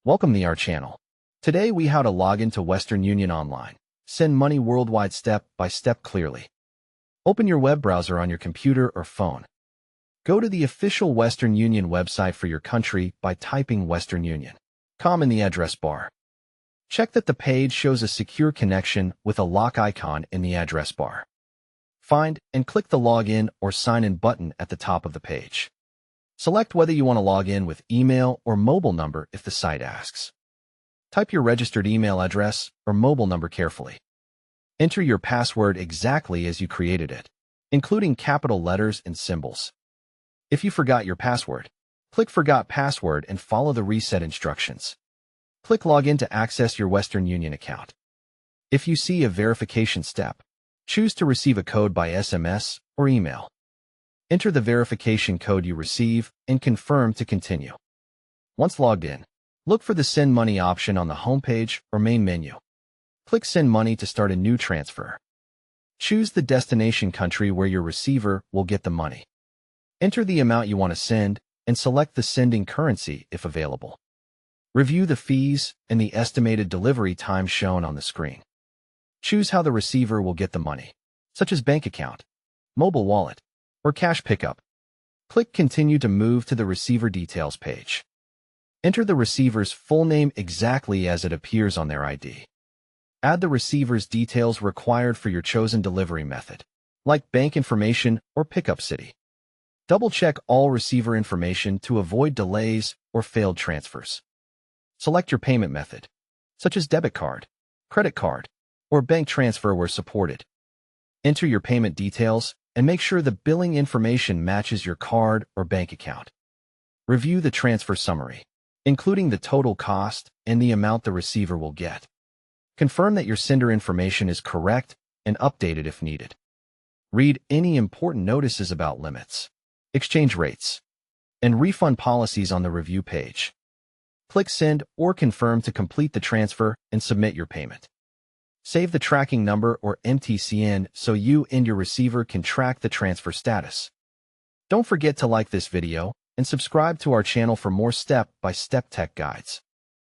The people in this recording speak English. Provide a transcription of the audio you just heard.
Welcome to our channel. Today we how to log into Western Union online. Send money worldwide step by step clearly. Open your web browser on your computer or phone. Go to the official Western Union website for your country by typing Western Union. In the address bar. Check that the page shows a secure connection with a lock icon in the address bar. Find and click the Login or Sign In button at the top of the page. Select whether you want to log in with email or mobile number if the site asks. Type your registered email address or mobile number carefully. Enter your password exactly as you created it, including capital letters and symbols. If you forgot your password, click Forgot Password and follow the reset instructions. Click Login to access your Western Union account. If you see a verification step, choose to receive a code by SMS or email. Enter the verification code you receive and confirm to continue. Once logged in, look for the Send Money option on the homepage or main menu. Click Send Money to start a new transfer. Choose the destination country where your receiver will get the money. Enter the amount you want to send and select the sending currency if available. Review the fees and the estimated delivery time shown on the screen. Choose how the receiver will get the money, such as bank account, mobile wallet, or cash pickup. Click Continue to move to the receiver details page. Enter the receiver's full name exactly as it appears on their ID. Add the receiver's details required for your chosen delivery method, like bank information or pickup city. Double-check all receiver information to avoid delays or failed transfers. Select your payment method, such as debit card, credit card, or bank transfer where supported. Enter your payment details and make sure the billing information matches your card or bank account. Review the transfer summary, including the total cost and the amount the receiver will get. Confirm that your sender information is correct and updated if needed. Read any important notices about limits, exchange rates, and refund policies on the review page. Click Send or Confirm to complete the transfer and submit your payment. Save the tracking number or MTCN so you and your receiver can track the transfer status. Don't forget to like this video and subscribe to our channel for more step-by-step tech guides.